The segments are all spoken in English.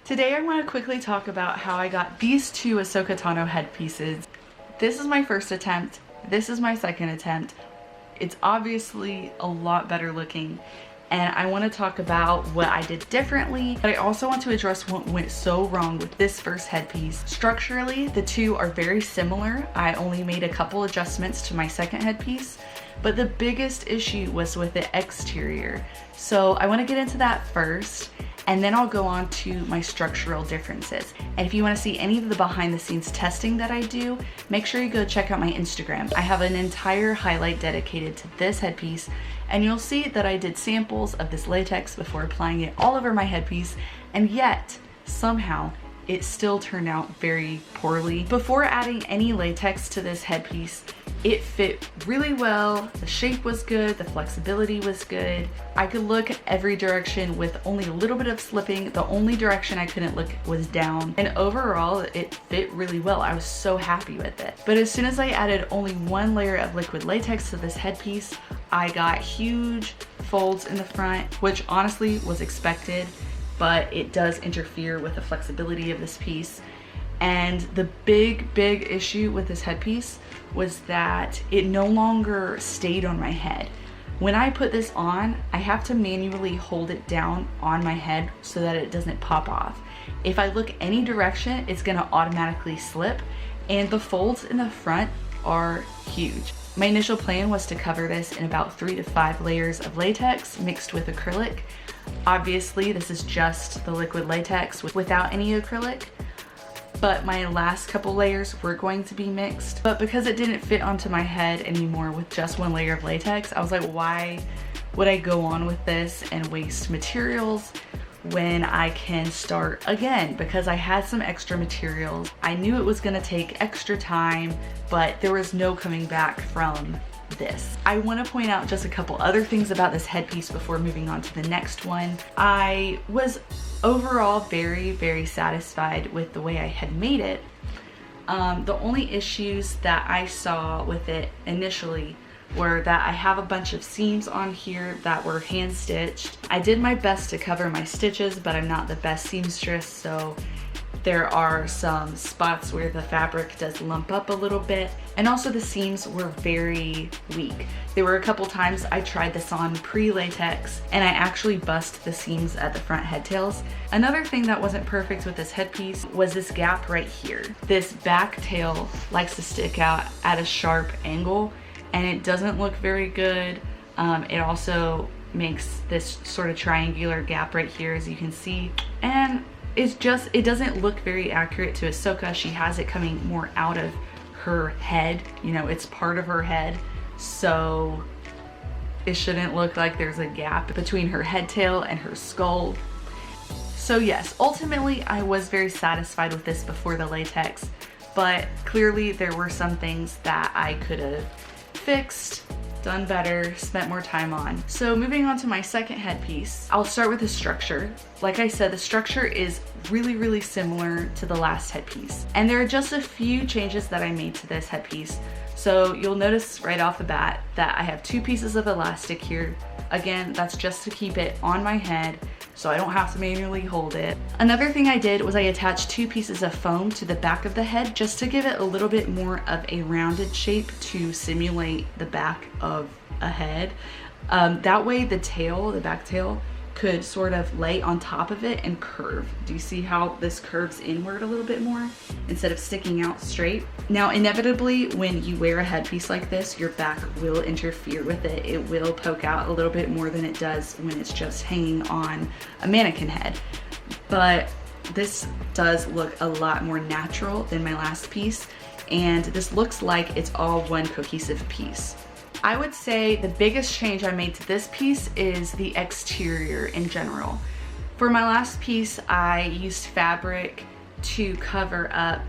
Today I want to quickly talk about how I got these two Ahsoka Tano headpieces. This is my first attempt, this is my second attempt. It's obviously a lot better looking, and I want to talk about what I did differently, but I also want to address what went so wrong with this first headpiece. Structurally, the two are very similar. I only made a couple adjustments to my second headpiece, but the biggest issue was with the exterior. So I want to get into that first, and then I'll go on to my structural differences. And if you want to see any of the behind the scenes testing that I do, make sure you go check out my Instagram. I have an entire highlight dedicated to this headpiece, and you'll see that I did samples of this latex before applying it all over my headpiece, and yet somehow it still turned out very poorly. Before adding any latex to this headpiece, it fit really well, the shape was good, the flexibility was good. I could look every direction with only a little bit of slipping. The only direction I couldn't look was down. And overall, it fit really well. I was so happy with it. But as soon as I added only one layer of liquid latex to this headpiece, I got huge folds in the front, which honestly was expected, but it does interfere with the flexibility of this piece. And the big issue with this headpiece was that it no longer stayed on my head. When I put this on, I have to manually hold it down on my head so that it doesn't pop off. If I look any direction, it's gonna automatically slip, and the folds in the front are huge. My initial plan was to cover this in about 3 to 5 layers of latex mixed with acrylic. Obviously, this is just the liquid latex without any acrylic, but my last couple layers were going to be mixed. But because it didn't fit onto my head anymore with just one layer of latex, I was like, why would I go on with this and waste materials when I can start again? Because I had some extra materials. I knew it was gonna take extra time, but there was no coming back from this. I want to point out just a couple other things about this headpiece before moving on to the next one. I was overall very satisfied with the way I had made it. The only issues that I saw with it initially were that I have a bunch of seams on here that were hand stitched. I did my best to cover my stitches, but I'm not the best seamstress, so there are some spots where the fabric does lump up a little bit, and also the seams were very weak. There were a couple times I tried this on pre-latex and I actually bust the seams at the front head tails. Another thing that wasn't perfect with this headpiece was this gap right here. This back tail likes to stick out at a sharp angle, and it doesn't look very good. It also makes this sort of triangular gap right here, as you can see, and it doesn't look very accurate to Ahsoka. She has it coming more out of her head, you know, it's part of her head, so it shouldn't look like there's a gap between her head tail and her skull. So yes, ultimately I was very satisfied with this before the latex, but clearly there were some things that I could have fixed, done better, spent more time on. So moving on to my second headpiece, I'll start with the structure. Like I said, the structure is really similar to the last headpiece, and there are just a few changes that I made to this headpiece. So you'll notice right off the bat that I have 2 pieces of elastic here. Again, that's just to keep it on my head so I don't have to manually hold it. Another thing I did was I attached 2 pieces of foam to the back of the head just to give it a little bit more of a rounded shape to simulate the back of a head. That way the tail, the back tail, could sort of lay on top of it and curve. Do you see how this curves inward a little bit more instead of sticking out straight? Now, inevitably, when you wear a headpiece like this, your back will interfere with it. It will poke out a little bit more than it does when it's just hanging on a mannequin head. But this does look a lot more natural than my last piece, and this looks like it's all one cohesive piece. I would say the biggest change I made to this piece is the exterior in general. For my last piece, I used fabric to cover up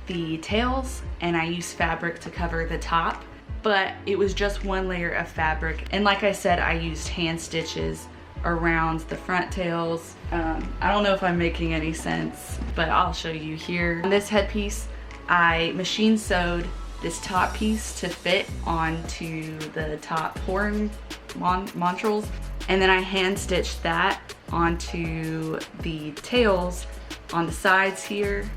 the tails, and I used fabric to cover the top, but it was just one layer of fabric. And like I said, I used hand stitches around the front tails. I don't know if I'm making any sense, but I'll show you here. On this headpiece, I machine sewed this top piece to fit onto the top horn montrals, and then I hand stitched that onto the tails on the sides here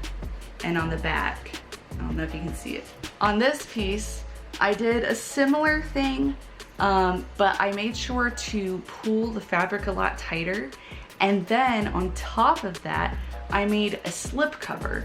and on the back. I don't know if you can see it. On this piece, I did a similar thing, but I made sure to pull the fabric a lot tighter. And then on top of that, I made a slip cover.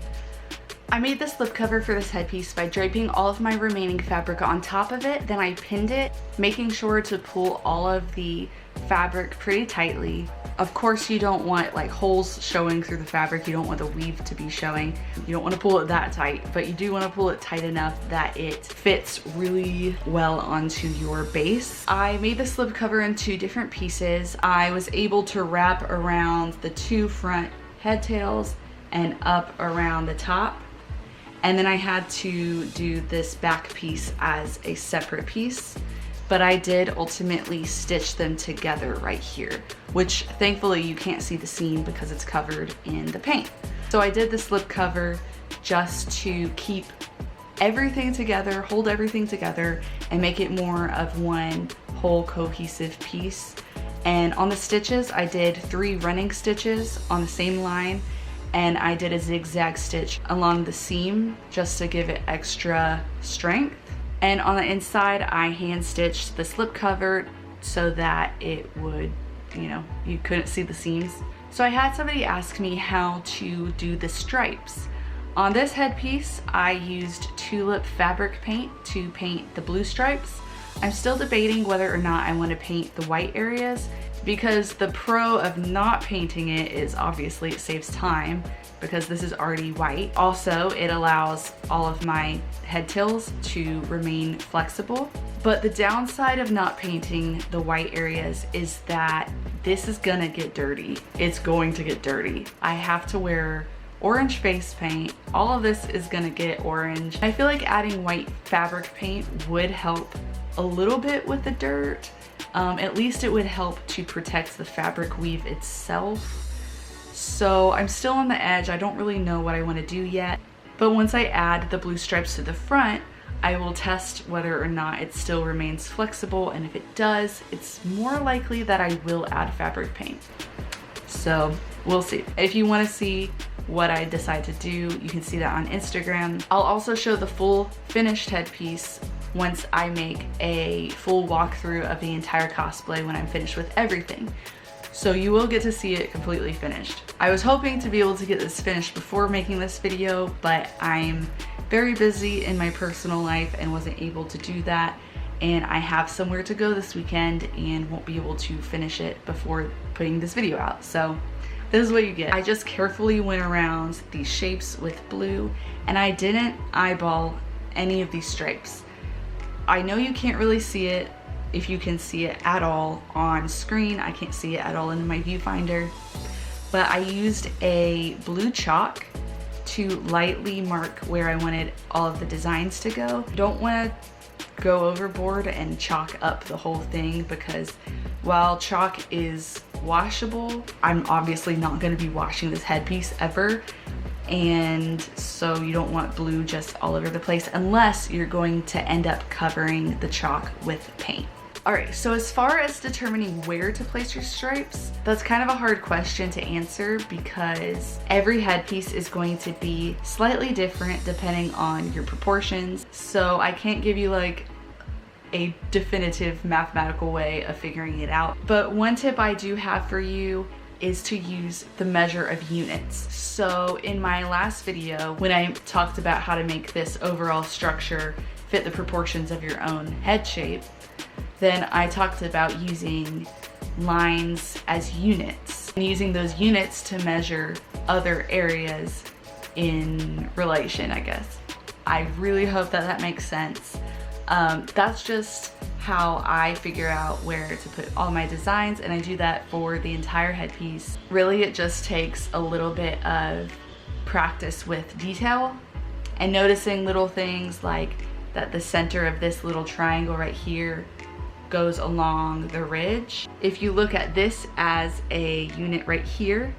I made the slip cover for this headpiece by draping all of my remaining fabric on top of it. Then I pinned it, making sure to pull all of the fabric pretty tightly. Of course, you don't want like holes showing through the fabric. You don't want the weave to be showing. You don't want to pull it that tight, but you do want to pull it tight enough that it fits really well onto your base. I made the slip cover in 2 different pieces. I was able to wrap around the 2 front head tails and up around the top. And then I had to do this back piece as a separate piece, but I did ultimately stitch them together right here, which thankfully you can't see the seam because it's covered in the paint. So I did the slip cover just to keep everything together, hold everything together, and make it more of one whole cohesive piece. And on the stitches, I did 3 running stitches on the same line, and I did a zigzag stitch along the seam just to give it extra strength. And on the inside, I hand stitched the slip cover so that it would, you know, you couldn't see the seams. So I had somebody ask me how to do the stripes. On this headpiece, I used tulip fabric paint to paint the blue stripes. I'm still debating whether or not I want to paint the white areas, because the pro of not painting it is obviously it saves time because this is already white. Also, it allows all of my head tails to remain flexible. But the downside of not painting the white areas is that this is gonna get dirty. It's going to get dirty. I have to wear orange face paint. All of this is gonna get orange. I feel like adding white fabric paint would help a little bit with the dirt. At least it would help to protect the fabric weave itself. So I'm still on the edge. I don't really know what I want to do yet. But once I add the blue stripes to the front, I will test whether or not it still remains flexible. And if it does, it's more likely that I will add fabric paint. So we'll see. If you want to see what I decide to do, you can see that on Instagram. I'll also show the full finished headpiece once I make a full walkthrough of the entire cosplay when I'm finished with everything. So you will get to see it completely finished. I was hoping to be able to get this finished before making this video, but I'm very busy in my personal life and wasn't able to do that. And I have somewhere to go this weekend and won't be able to finish it before putting this video out. So this is what you get. I just carefully went around these shapes with blue, and I didn't eyeball any of these stripes. I know you can't really see it, if you can see it at all on screen. I can't see it at all in my viewfinder, but I used a blue chalk to lightly mark where I wanted all of the designs to go. Don't want to go overboard and chalk up the whole thing, because while chalk is washable, I'm obviously not going to be washing this headpiece ever. And so you don't want blue just all over the place unless you're going to end up covering the chalk with paint. All right, so as far as determining where to place your stripes, that's kind of a hard question to answer because every headpiece is going to be slightly different depending on your proportions. So I can't give you like a definitive mathematical way of figuring it out. But one tip I do have for you is to use the measure of units. So in my last video, when I talked about how to make this overall structure fit the proportions of your own head shape, then I talked about using lines as units and using those units to measure other areas in relation, I guess. I really hope that that makes sense. That's just how I figure out where to put all my designs, and I do that for the entire headpiece. Really, it just takes a little bit of practice with detail and noticing little things like that the center of this little triangle right here goes along the ridge. If you look at this as a unit right here,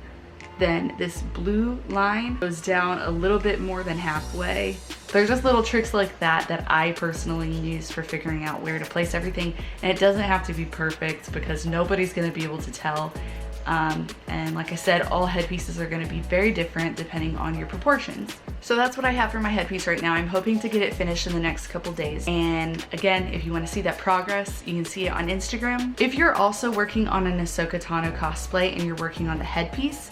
then this blue line goes down a little bit more than halfway. There's just little tricks like that that I personally use for figuring out where to place everything. And it doesn't have to be perfect because nobody's gonna be able to tell And like I said, all headpieces are going to be very different depending on your proportions. So that's what I have for my headpiece right now. I'm hoping to get it finished in the next couple days. And again, if you want to see that progress, you can see it on Instagram. If you're also working on an Ahsoka Tano cosplay and you're working on the headpiece,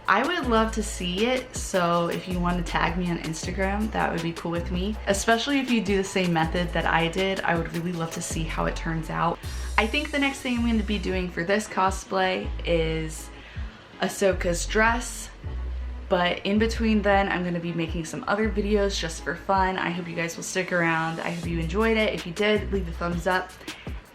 I would love to see it, so if you want to tag me on Instagram, that would be cool with me. Especially if you do the same method that I did, I would really love to see how it turns out. I think the next thing I'm going to be doing for this cosplay is Ahsoka's dress, but in between then, I'm going to be making some other videos just for fun. I hope you guys will stick around. I hope you enjoyed it. If you did, leave a thumbs up.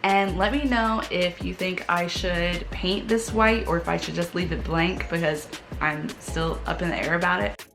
And let me know if you think I should paint this white or if I should just leave it blank, because I'm still up in the air about it.